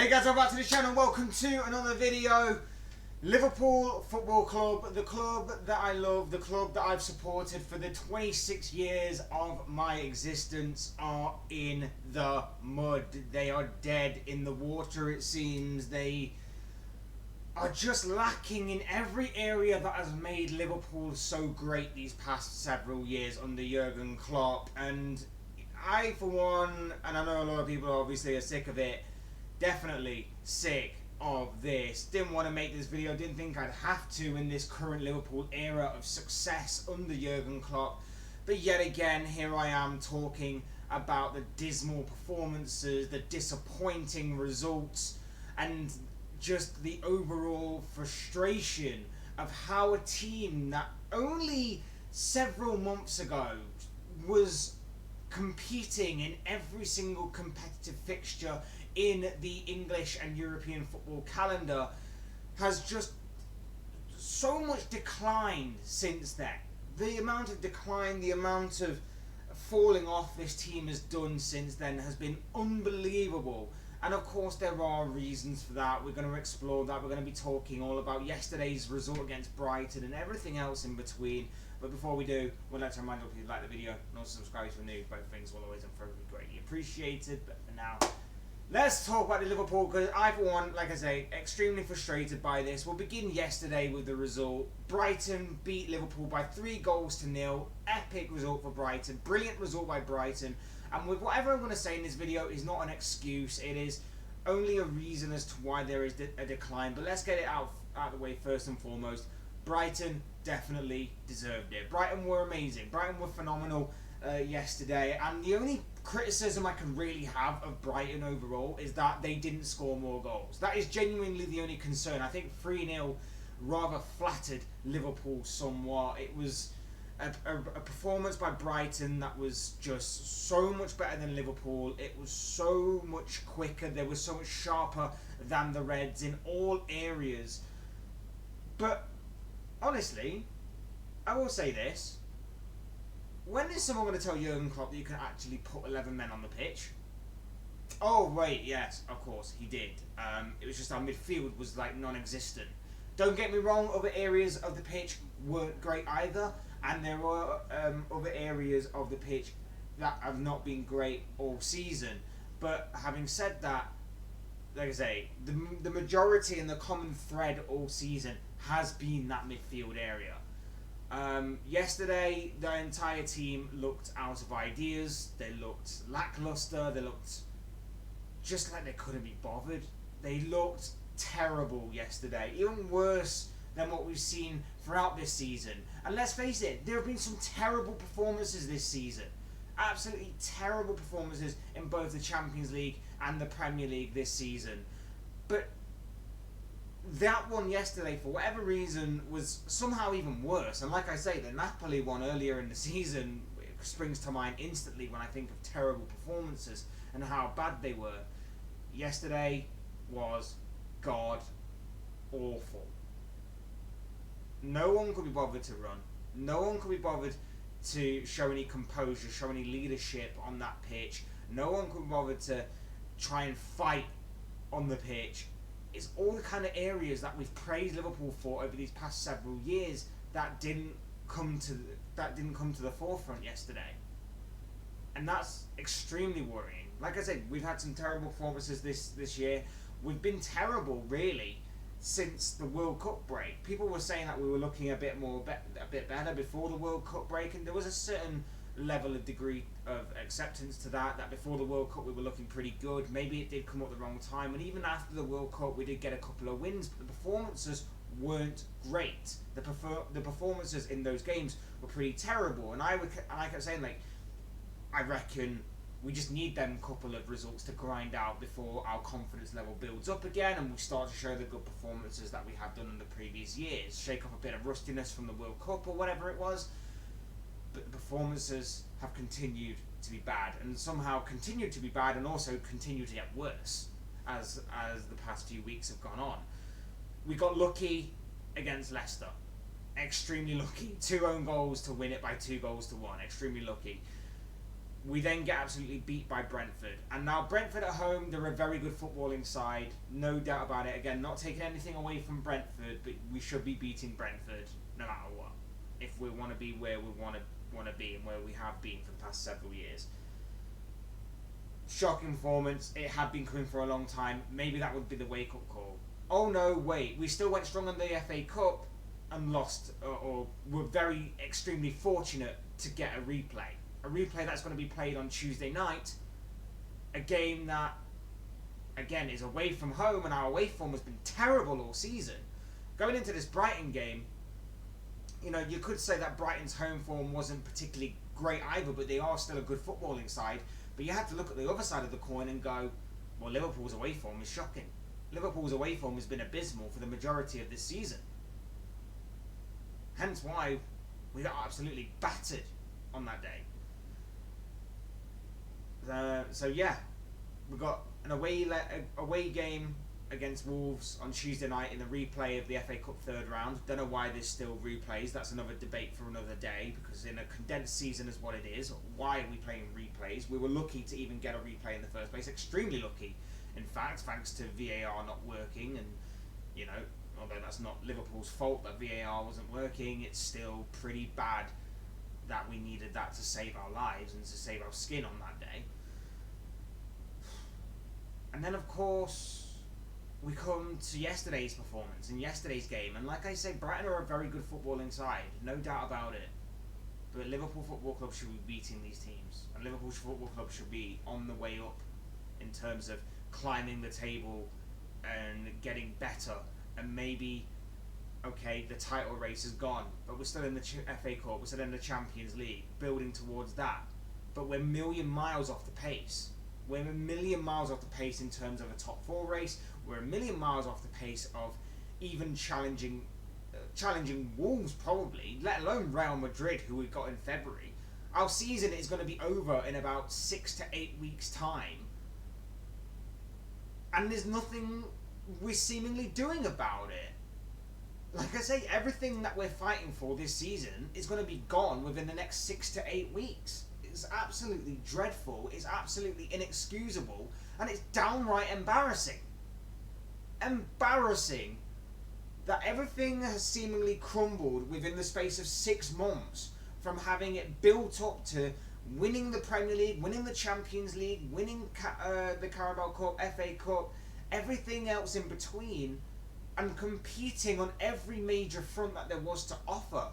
Hey guys, welcome back to the channel. Welcome to another video. Liverpool Football Club, the club that I love, the club that I've supported for the 26 years of my existence, are in the mud. They are dead in the water, it seems. They are just lacking in every area that has made Liverpool so great these past several years under Jurgen Klopp. And I, for one, and I know a lot of people obviously are sick of it, definitely sick of this. Didn't want to make this video, didn't think I'd have to in this current Liverpool era of success under Jurgen Klopp. But yet again, here I am talking about the dismal performances, the disappointing results, and just the overall frustration of how a team that only several months ago was competing in every single competitive fixture in the English and European football calendar has just so much declined since then. The amount of decline, the amount of falling off this team has done since then has been unbelievable. And of course there are reasons for that. We're going to explore that. We're going to be talking all about yesterday's result against Brighton and everything else in between. But before we do, we'd like to remind you if you like the video and also subscribe if you're new. Both things will always and forever be greatly appreciated. But for now, let's talk about the Liverpool, because I, for one, like I say, extremely frustrated by this. We'll begin yesterday with the result. Brighton beat Liverpool by 3-0. Epic result for Brighton. Brilliant result by Brighton. And with whatever I'm going to say in this video is not an excuse. It is only a reason as to why there is a decline. But let's get it out of the way first and foremost. Brighton definitely deserved it. Brighton were amazing. Brighton were phenomenal yesterday. And the only criticism I can really have of Brighton overall is that they didn't score more goals. That is genuinely the only concern. I think 3-0 rather flattered Liverpool somewhat. It was a performance by Brighton that was just so much better than Liverpool. It was so much quicker. They were so much sharper than the Reds in all areas. But honestly, I will say this. When is someone going to tell Jurgen Klopp that you can actually put 11 men on the pitch? Oh, wait, yes, of course, he did. It was just our midfield was like non-existent. Don't get me wrong, other areas of the pitch weren't great either. And there were other areas of the pitch that have not been great all season. But having said that, like I say, the majority and the common thread all season has been that midfield area. Yesterday, the entire team looked out of ideas. They looked lackluster. They looked just like they couldn't be bothered. They looked terrible yesterday, even worse than what we've seen throughout this season. And let's face it, there have been some terrible performances this season. Absolutely terrible performances in both the Champions League and the Premier League this season. But that one yesterday, for whatever reason, was somehow even worse. And like I say, the Napoli one earlier in the season springs to mind instantly when I think of terrible performances and how bad they were. Yesterday was god awful. No one could be bothered to run. No one could be bothered to show any composure, show any leadership on that pitch. No one could be bothered to try and fight on the pitch. It's all the kind of areas that we've praised Liverpool for over these past several years that didn't come to the forefront yesterday. And that's extremely worrying. Like I said, we've had some terrible performances this year. We've been terrible, really, since the World Cup break. People were saying that we were looking a bit better before the World Cup break, and there was a certain level of degree of acceptance to that before the World Cup we were looking pretty good. Maybe it did come at the wrong time, and even after the World Cup we did get a couple of wins, but the performances weren't great. The performances in those games were pretty terrible, and I kept saying, like, I reckon we just need them couple of results to grind out before our confidence level builds up again and we start to show the good performances that we have done in the previous years. Shake off a bit of rustiness from the World Cup or whatever it was. But the performances have continued to be bad, and somehow continued to be bad, and also continue to get worse as the past few weeks have gone on. We got lucky against Leicester. Extremely lucky. 2 own goals to win it by 2-1. Extremely lucky. We then get absolutely beat by Brentford. And now Brentford at home, they're a very good footballing side, no doubt about it. Again, not taking anything away from Brentford, but we should be beating Brentford no matter what, if we want to be where we want to be and where we have been for the past several years. Shocking performance. It had been coming for a long time. Maybe that would be the wake-up call. Oh no, wait. We still went strong in the FA Cup and lost, or were very extremely fortunate to get a replay. A replay that's going to be played on Tuesday night. A game that, again, is away from home, and our away form has been terrible all season. Going into this Brighton game, you know, you could say that Brighton's home form wasn't particularly great either, but they are still a good footballing side. But you have to look at the other side of the coin and go, well, Liverpool's away form is shocking. Liverpool's away form has been abysmal for the majority of this season. Hence why we got absolutely battered on that day. So yeah, we got an away game against Wolves on Tuesday night in the replay of the FA Cup third round. Don't know why there's still replays. That's another debate for another day, because in a condensed season is what it is. Why are we playing replays? We were lucky to even get a replay in the first place. Extremely lucky, in fact, thanks to VAR not working. And, you know, although that's not Liverpool's fault that VAR wasn't working, it's still pretty bad that we needed that to save our lives and to save our skin on that day. And then, of course, we come to yesterday's performance and yesterday's game. And like I say, Brighton are a very good footballing side, no doubt about it. But Liverpool Football Club should be beating these teams. And Liverpool Football Club should be on the way up in terms of climbing the table and getting better. And maybe, okay, the title race is gone, but we're still in the FA Cup, we're still in the Champions League, building towards that. But we're a million miles off the pace. We're a million miles off the pace in terms of a top four race. We're a million miles off the pace of even challenging Wolves, probably, let alone Real Madrid, who we got in February. Our season is going to be over in about 6 to 8 weeks' time. And there's nothing we're seemingly doing about it. Like I say, everything that we're fighting for this season is going to be gone within the next 6 to 8 weeks. It's absolutely dreadful, it's absolutely inexcusable, and it's downright embarrassing. Embarrassing that everything has seemingly crumbled within the space of 6 months, from having it built up to winning the Premier League, winning the Champions League, winning the Carabao Cup, FA Cup, everything else in between, and competing on every major front that there was to offer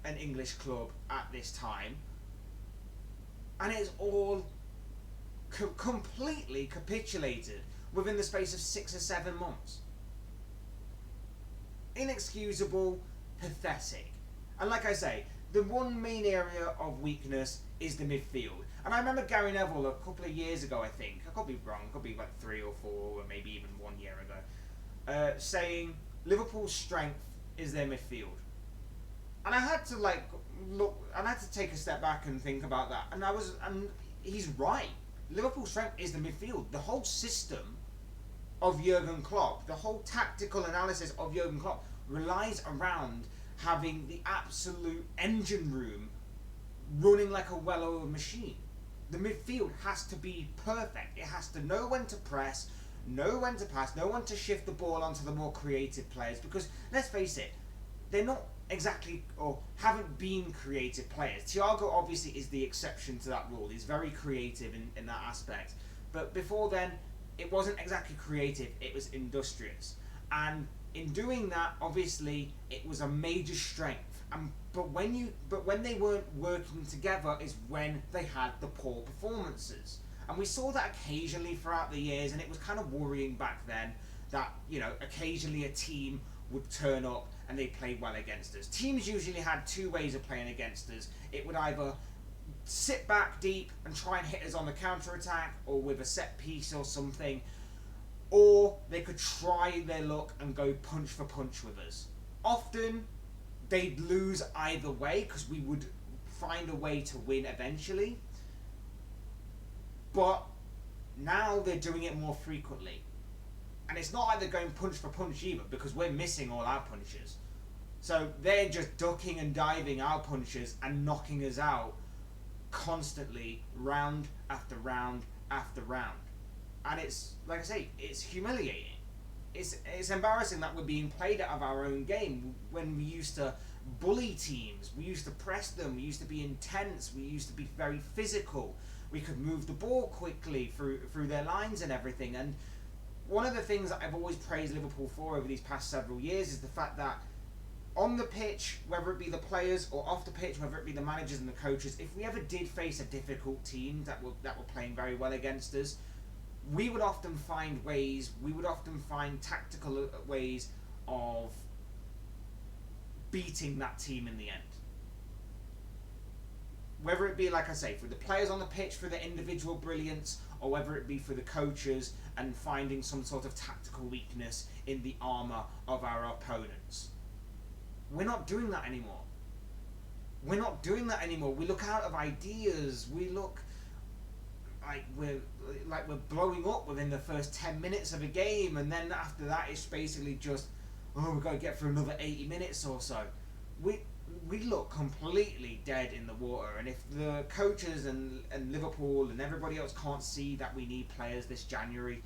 an English club at this time. And it's all completely capitulated within the space of 6 or 7 months. Inexcusable, pathetic. And like I say, the one main area of weakness is the midfield. And I remember Gary Neville a couple of years ago, I think, I could be wrong, could be like 3 or 4 or maybe even 1 year ago, saying Liverpool's strength is their midfield. And I had to look, and I had to take a step back and think about that. And he's right. Liverpool's strength is the midfield. The whole system of Jurgen Klopp, the whole tactical analysis of Jurgen Klopp relies around having the absolute engine room running like a well-oiled machine. The midfield has to be perfect. It has to know when to press, know when to pass, know when to shift the ball onto the more creative players. Because let's face it, they're not exactly, or haven't been creative players. Thiago obviously is the exception to that rule. He's very creative in that aspect. But before then, it wasn't exactly creative, it was industrious. And in doing that, obviously, it was a major strength. But when they weren't working together is when they had the poor performances. And we saw that occasionally throughout the years, and it was kind of worrying back then that, you know, occasionally a team would turn up and they played well against us. Teams usually had 2 ways of playing against us. It would either sit back deep and try and hit us on the counter-attack or with a set piece or something, or they could try their luck and go punch for punch with us. Often they'd lose either way because we would find a way to win eventually, but now they're doing it more frequently. And it's not like they're going punch for punch either, because we're missing all our punches. So they're just ducking and diving our punches and knocking us out constantly, round after round after round. And it's, like I say, it's humiliating. It's embarrassing that we're being played out of our own game when we used to bully teams, we used to press them, we used to be intense, we used to be very physical, we could move the ball quickly through their lines and everything. And one of the things that I've always praised Liverpool for over these past several years is the fact that on the pitch, whether it be the players, or off the pitch, whether it be the managers and the coaches, if we ever did face a difficult team that were playing very well against us, we would often find tactical ways of beating that team in the end. Whether it be, like I say, for the players on the pitch for their individual brilliance, or whether it be for the coaches and finding some sort of tactical weakness in the armour of our opponents. We're not doing that anymore. We look out of ideas. We look like we're blowing up within the first 10 minutes of a game, and then after that it's basically just, oh, we've got to get through another 80 minutes or so. We look completely dead in the water, and if the coaches and Liverpool and everybody else can't see that we need players this January,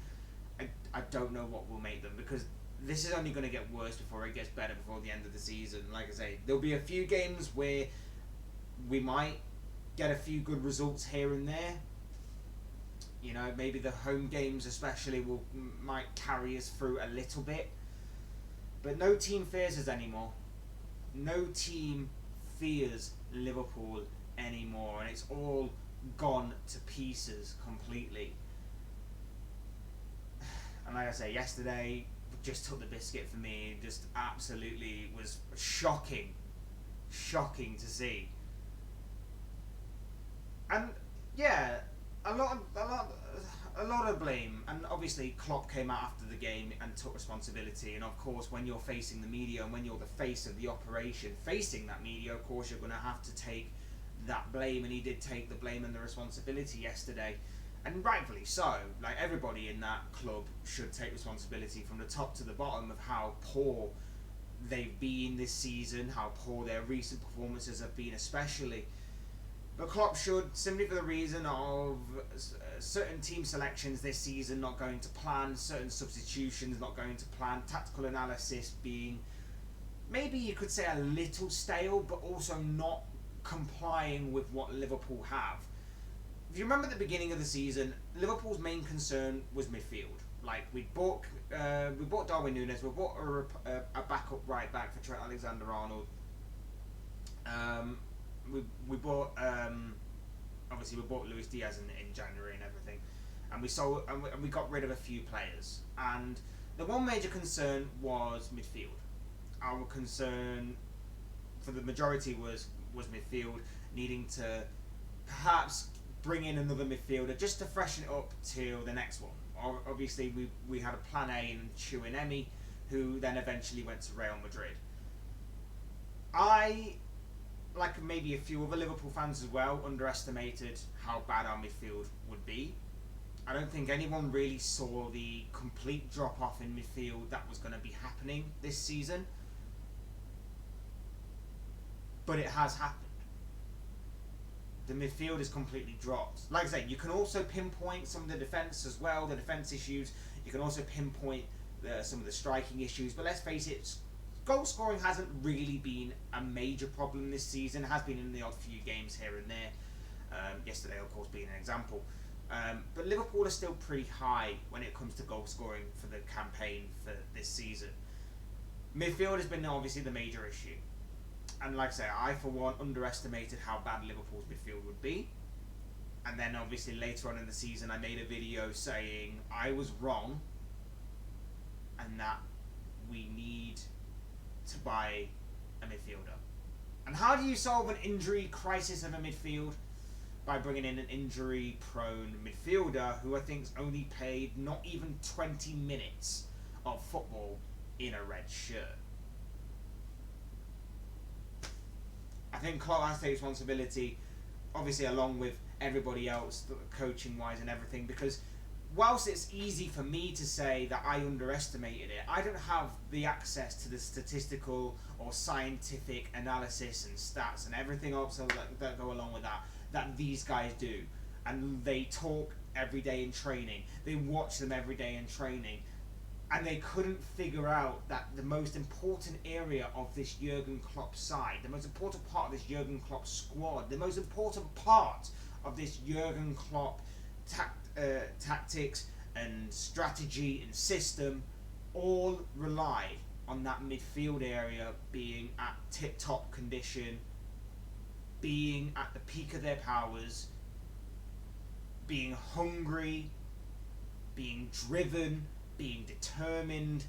I don't know what will make them, because this is only going to get worse before it gets better before the end of the season. Like I say, there'll be a few games where we might get a few good results here and there. You know, maybe the home games especially might carry us through a little bit. But no team fears us anymore. No team fears Liverpool anymore, and it's all gone to pieces completely. And like I say, yesterday just took the biscuit for me. Just absolutely was shocking to see. And yeah, a lot of blame, and obviously Klopp came out after the game and took responsibility. And of course, when you're facing the media and when you're the face of the operation, facing that media, of course you're going to have to take that blame, and he did take the blame and the responsibility yesterday, and rightfully so. Like, everybody in that club should take responsibility from the top to the bottom of how poor they've been this season, how poor their recent performances have been especially. But Klopp should, simply for the reason of certain team selections this season not going to plan, certain substitutions not going to plan, tactical analysis being, maybe you could say, a little stale, but also not complying with what Liverpool have. If you remember at the beginning of the season, Liverpool's main concern was midfield. Like, we bought Darwin Núñez, we bought a backup right back for Trent Alexander-Arnold. We bought obviously we bought Luis Diaz in January and everything, and we got rid of a few players. And the one major concern was midfield. Our concern for the majority was midfield, needing to perhaps bring in another midfielder just to freshen it up till the next one. Obviously we had a plan A in Chouinemi, who then eventually went to Real Madrid. I, like maybe a few other Liverpool fans as well, underestimated how bad our midfield would be. I don't think anyone really saw the complete drop-off in midfield that was going to be happening this season. But it has happened. The midfield is completely dropped. Like I say, you can also pinpoint some of the defence as well, the defence issues. You can also pinpoint some of the striking issues. But let's face it, goal scoring hasn't really been a major problem this season. It has been in the odd few games here and there. Yesterday, of course, being an example. But Liverpool are still pretty high when it comes to goal scoring for the campaign for this season. Midfield has been obviously the major issue. And like I say, I for one underestimated how bad Liverpool's midfield would be. And then obviously later on in the season I made a video saying I was wrong and that we need to buy a midfielder. And how do you solve an injury crisis of a midfield? By bringing in an injury-prone midfielder who I think's only played not even 20 minutes of football in a red shirt. I think Klopp has to take responsibility, obviously along with everybody else, coaching-wise and everything, because whilst it's easy for me to say that I underestimated it, I don't have the access to the statistical or scientific analysis and stats and everything else that go along with that that these guys do, and they talk every day in training. They watch them every day in training, and they couldn't figure out that the most important area of this Jurgen Klopp side, the most important part of this Jurgen Klopp squad, the most important part of this Jurgen Klopp tactics and strategy and system all rely on that midfield area being at tip-top condition, being at the peak of their powers, being hungry, being driven, being determined,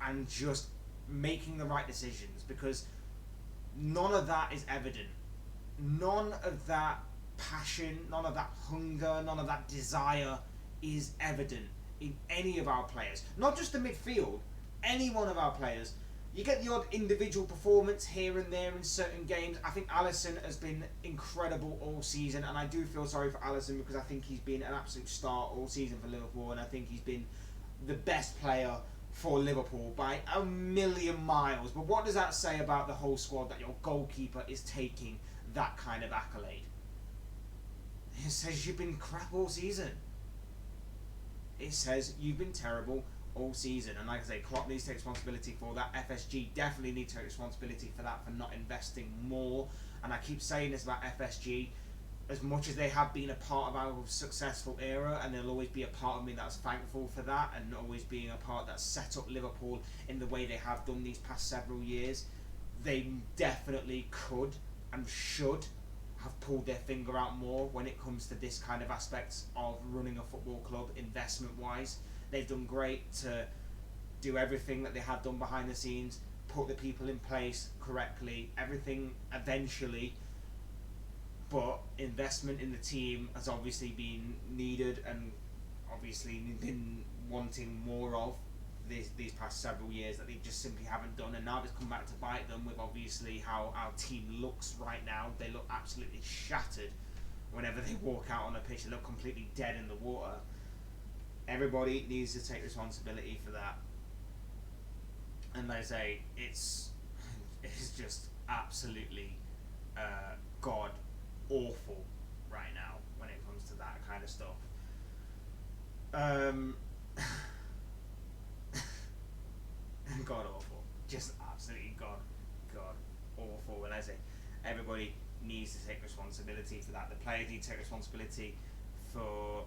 and just making the right decisions, because none of that is evident. None of that passion, none of that hunger, none of that desire is evident in any of our players. Not just the midfield, any one of our players. You get the odd individual performance here and there in certain games. I think Alisson has been incredible all season, and I do feel sorry for Alisson because I think he's been an absolute star all season for Liverpool, and I think he's been the best player for Liverpool by a million miles. But what does that say about the whole squad, that your goalkeeper is taking that kind of accolade? It says you've been crap all season. It says you've been terrible all season. And like I say, Klopp needs to take responsibility for that. FSG definitely need to take responsibility for that, for not investing more. And I keep saying this about FSG, as much as they have been a part of our successful era, and there'll always be a part of me that's thankful for that, and always being a part that set up Liverpool in the way they have done these past several years, they definitely could and should have pulled their finger out more when it comes to this kind of aspects of running a football club investment wise. They've done great to do everything that they have done behind the scenes, put the people in place correctly, everything eventually, but investment in the team has obviously been needed, and obviously been wanting more of these past several years that they just simply haven't done. And now it's come back to bite them with obviously how our team looks right now. They look absolutely shattered whenever they walk out on a pitch. They look completely dead in the water. Everybody needs to take responsibility for that. And like I say, it's just absolutely god awful right now when it comes to that kind of stuff. God awful, just absolutely god awful. And I say, everybody needs to take responsibility for that. The players need to take responsibility for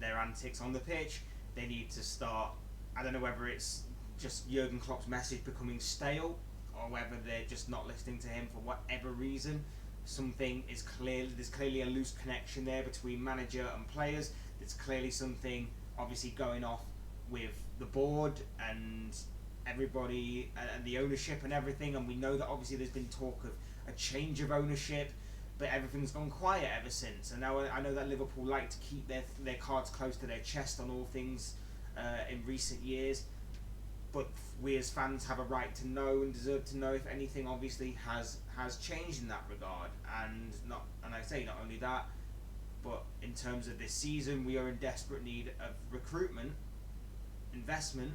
their antics on the pitch. They need to start, I don't know whether it's just Jurgen Klopp's message becoming stale, or whether they're just not listening to him for whatever reason. Something is clear. There's clearly a loose connection there between manager and players. There's clearly something obviously going off with the board and everybody and the ownership and everything. And we know that obviously there's been talk of a change of ownership, but everything's gone quiet ever since. And now I know that Liverpool like to keep their cards close to their chest on all things in recent years. But we as fans have a right to know and deserve to know if anything obviously has changed in that regard. And I say not only that, but in terms of this season, we are in desperate need of recruitment, investment,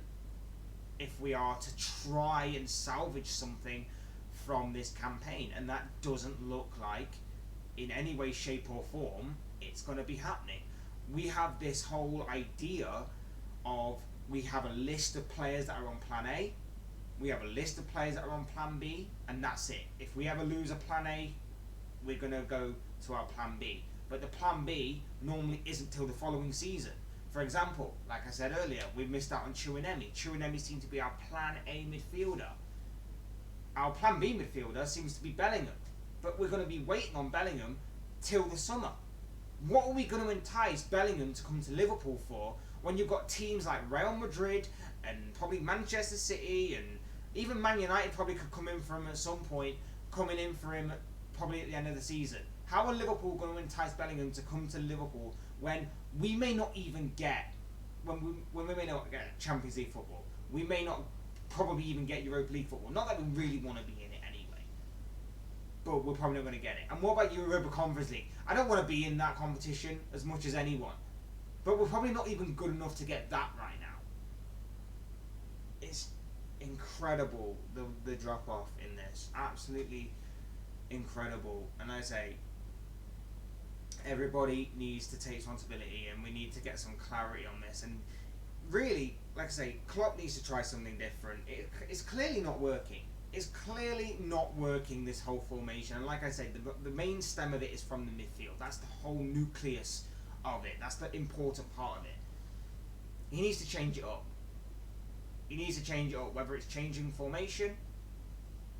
if we are to try and salvage something from this campaign. And that doesn't look like, in any way, shape or form, it's going to be happening. We have this whole idea of, we have a list of players that are on plan A, we have a list of players that are on plan B, and that's it. If we ever lose a plan A, we're going to go to our plan B. But the plan B normally isn't till the following season. For example, like I said earlier, we missed out on Chouinemi. Chouinemi seemed to be our plan A midfielder. Our plan B midfielder seems to be Bellingham. But we're going to be waiting on Bellingham till the summer. What are we going to entice Bellingham to come to Liverpool for, when you've got teams like Real Madrid and probably Manchester City, and even Man United probably could come in for him at some point, coming in for him probably at the end of the season? How are Liverpool going to entice Bellingham to come to Liverpool when we may not even get, when we may not get Champions League football, we may not probably even get Europa League football? Not that we really want to be in it anyway, but we're probably not going to get it. And what about Europa Conference League? I don't want to be in that competition as much as anyone, but we're probably not even good enough to get that right now. It's incredible, the drop off in this. Absolutely incredible. And I say, Everybody needs to take responsibility, and we need to get some clarity on this. And really, like I say, Klopp needs to try something different. It's clearly not working. It's clearly not working, this whole formation. And like I said, the main stem of it is from the midfield. That's the whole nucleus of it. That's the important part of it. He needs to change it up. He needs to change it up, whether it's changing formation,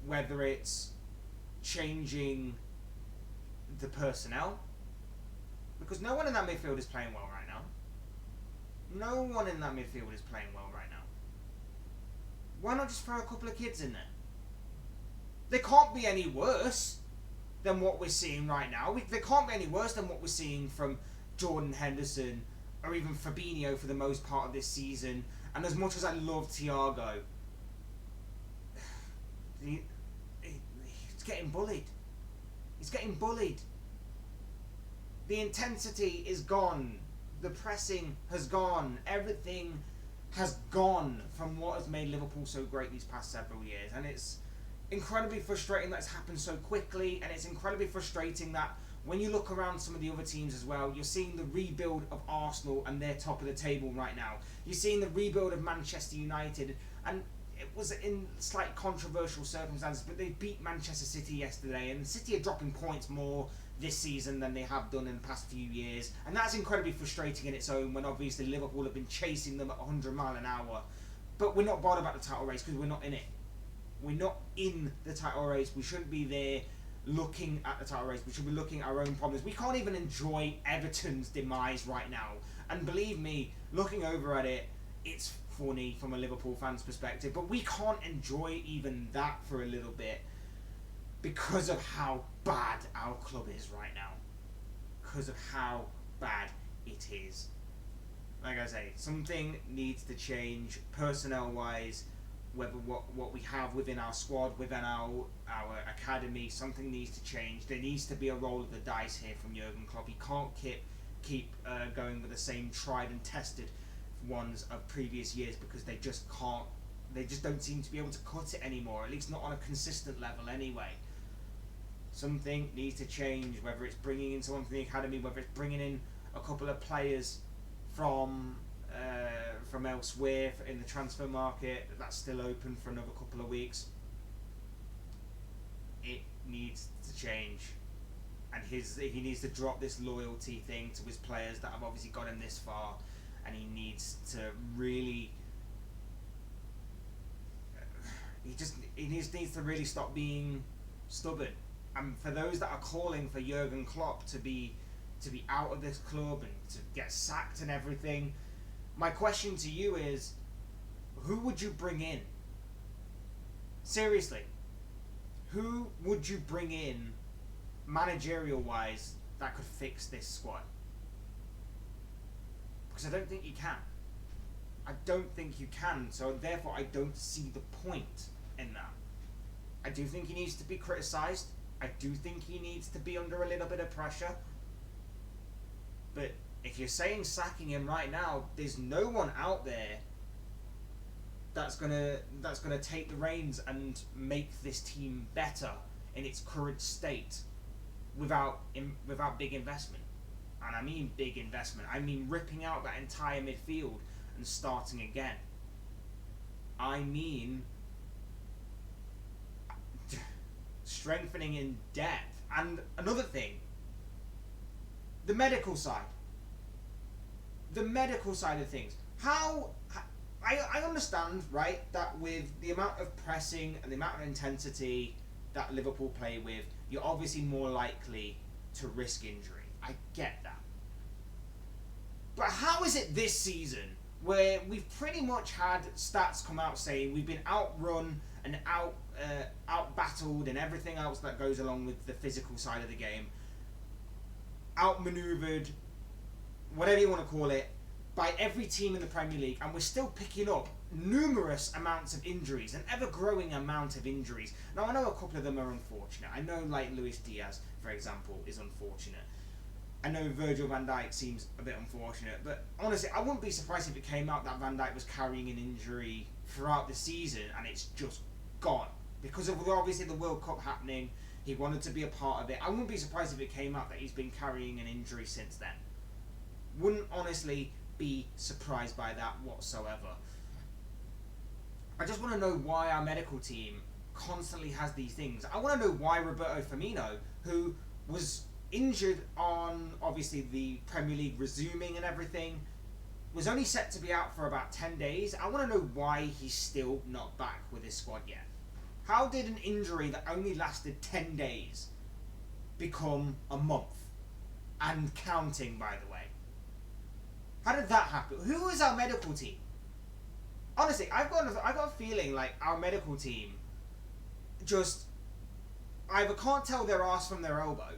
whether it's changing the personnel. Because no one in that midfield is playing well right now. No one in that midfield is playing well right now. Why not just throw a couple of kids in there? They can't be any worse than what we're seeing right now. They can't be any worse than what we're seeing from Jordan Henderson or even Fabinho for the most part of this season. And as much as I love Thiago, he's getting bullied. He's getting bullied. The intensity is gone. The pressing has gone. Everything has gone from what has made Liverpool so great these past several years. And it's incredibly frustrating that it's happened so quickly, and it's incredibly frustrating that when you look around some of the other teams as well, you're seeing the rebuild of Arsenal and they're top of the table right now. You're seeing the rebuild of Manchester United, and it was in slight controversial circumstances, but they beat Manchester City yesterday, and City are dropping points more this season than they have done in the past few years, and that's incredibly frustrating in its own, when obviously Liverpool have been chasing them at 100 mile an hour. But we're not bothered about the title race because we're not in it. We're not in the title race. We shouldn't be there looking at the title race. We should be looking at our own problems. We can't even enjoy Everton's demise right now. And believe me, looking over at it, it's funny from a Liverpool fan's perspective, but we can't enjoy even that for a little bit because of how bad our club is right now. Because of how bad it is. Like I say, something needs to change personnel-wise. Whether what we have within our squad, within our academy, something needs to change. There needs to be a roll of the dice here from Jurgen Klopp. He can't keep going with the same tried and tested ones of previous years, because they just can't. They just don't seem to be able to cut it anymore. At least not on a consistent level, anyway. Something needs to change. Whether it's bringing in someone from the academy, whether it's bringing in a couple of players from elsewhere in the transfer market that's still open for another couple of weeks. It needs to change, and he needs to drop this loyalty thing to his players that have obviously got him this far, and he needs to really he needs to really stop being stubborn. And for those that are calling for Jurgen Klopp to be out of this club and to get sacked and everything, my question to you is, who would you bring in? Seriously, who would you bring in, managerial-wise, that could fix this squad? Because I don't think you can. I don't think you can, so therefore I don't see the point in that. I do think he needs to be criticised. I do think he needs to be under a little bit of pressure. But if you're saying sacking him right now, there's no one out there that's gonna take the reins and make this team better in its current state without big investment. And I mean big investment. I mean ripping out that entire midfield and starting again. I mean strengthening in depth. And another thing, the medical side. The medical side of things. I understand, right, that with the amount of pressing and the amount of intensity that Liverpool play with, you're obviously more likely to risk injury. I get that. But how is it this season, where we've pretty much had stats come out saying we've been outrun and out-battled and everything else that goes along with the physical side of the game, outmaneuvered, whatever you want to call it, by every team in the Premier League, and we're still picking up numerous amounts of injuries, an ever-growing amount of injuries. Now, I know a couple of them are unfortunate. I know, like, Luis Diaz, for example, is unfortunate. I know Virgil van Dijk seems a bit unfortunate, but honestly, I wouldn't be surprised if it came out that Van Dijk was carrying an injury throughout the season, and it's just gone. Because of, obviously, the World Cup happening, He wanted to be a part of it. I wouldn't be surprised if it came out that he's been carrying an injury since then. Wouldn't honestly be surprised by that whatsoever. I just want to know why our medical team constantly has these things. I want to know why Roberto Firmino, who was injured on obviously the Premier League resuming and everything, was only set to be out for about 10 days. I want to know why he's still not back with his squad yet. How did an injury that only lasted 10 days become a month? And counting, by the way. How did that happen? Who is our medical team? Honestly, I've got a feeling like our medical team just either can't tell their ass from their elbow,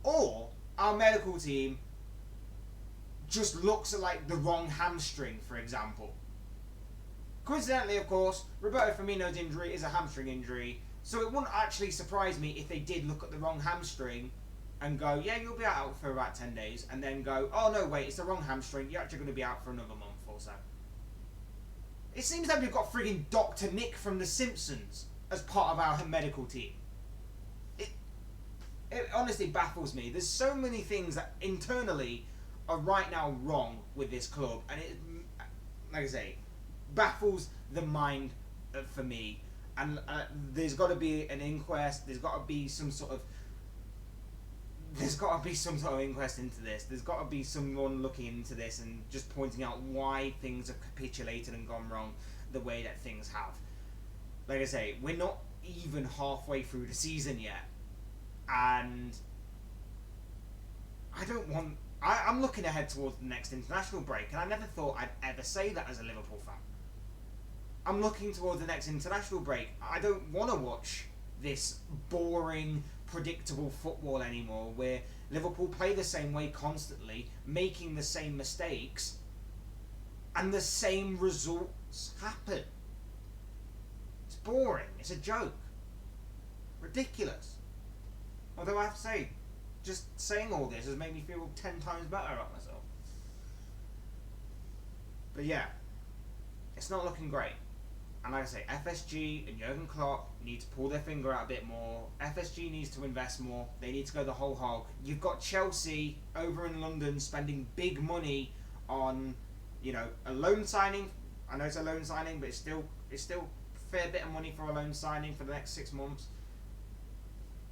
or our medical team just looks at like the wrong hamstring, for example. Coincidentally, of course, Roberto Firmino's injury is a hamstring injury, so it wouldn't actually surprise me if they did look at the wrong hamstring and go, yeah, you'll be out for about 10 days, and then go, oh no, wait, it's the wrong hamstring, you're actually going to be out for another month or so. It seems like we've got frigging Dr. Nick from The Simpsons as part of our medical team. It honestly baffles me. There's so many things that internally are right now wrong with this club, and it, like I say, baffles the mind for me. And there's got to be an inquest. There's got to be some sort of inquest into this. There's got to be someone looking into this and just pointing out why things have capitulated and gone wrong the way that things have. Like I say, we're not even halfway through the season yet, and I'm looking ahead towards the next international break, and I never thought I'd ever say that as a Liverpool fan. I'm looking towards the next international break. I don't want to watch this boring, predictable football anymore, where Liverpool play the same way constantly, making the same mistakes, and the same results happen. It's boring. It's a joke. Ridiculous. Although I have to say, just saying all this has made me feel 10 times better about myself. But yeah, it's not looking great. And like I say, FSG and Jurgen Klopp need to pull their finger out a bit more. FSG needs to invest more. They need to go the whole hog. You've got Chelsea over in London spending big money on, a loan signing. I know it's a loan signing, but it's still a fair bit of money for a loan signing for the next 6 months.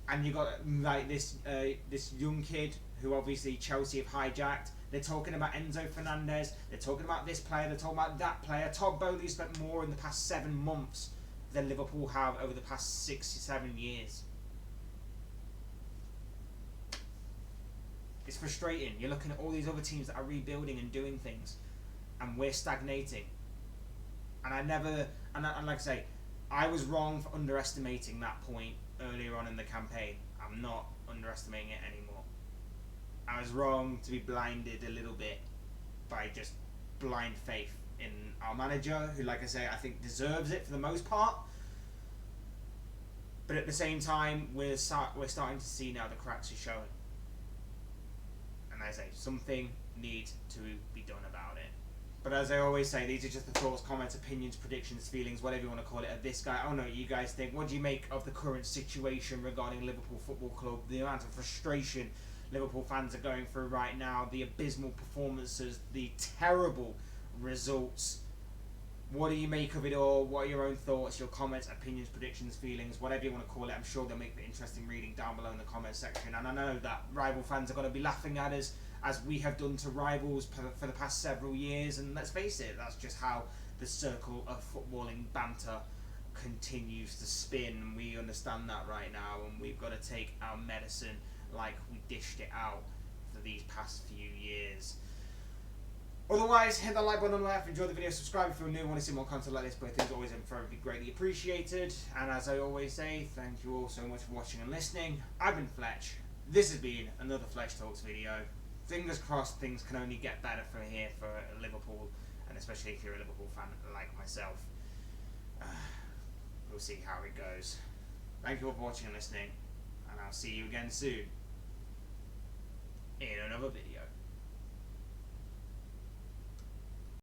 And you got like this young kid who obviously Chelsea have hijacked. They're talking about Enzo Fernandez. They're talking about this player. They're talking about that player. Todd Bowley spent more in the past 7 months than Liverpool have over the past 6 to 7 years. It's frustrating. You're looking at all these other teams that are rebuilding and doing things, and we're stagnating. And like I say, I was wrong for underestimating that point earlier on in the campaign. I'm not underestimating it anymore. I was wrong to be blinded a little bit by just blind faith in our manager, who, like I say, I think deserves it for the most part. But at the same time, we're starting to see now the cracks are showing. And as I say, something needs to be done about it. But as I always say, these are just the thoughts, comments, opinions, predictions, feelings, whatever you want to call it, of this guy. I don't know what you guys think. What do you make of the current situation regarding Liverpool Football Club? The amount of frustration Liverpool fans are going through right now, the abysmal performances, the terrible results. What do you make of it all? What are your own thoughts, your comments, opinions, predictions, feelings, whatever you want to call it? I'm sure they'll make the interesting reading down below in the comments section. And I know that rival fans are going to be laughing at us, as we have done to rivals for the past several years. And let's face it, that's just how the circle of footballing banter continues to spin. We understand that right now, and we've got to take our medicine like we dished it out for these past few years. Otherwise, hit that like button on the left, enjoy the video, subscribe if you're new, want to see more content like this. Both things always and forever be greatly appreciated. And as I always say, thank you all so much for watching and listening. I've been Fletch. This has been another Fletch Talks video. Fingers crossed things can only get better from here for Liverpool, and especially if you're a Liverpool fan like myself. We'll see how it goes. Thank you all for watching and listening, and I'll see you again soon in another video.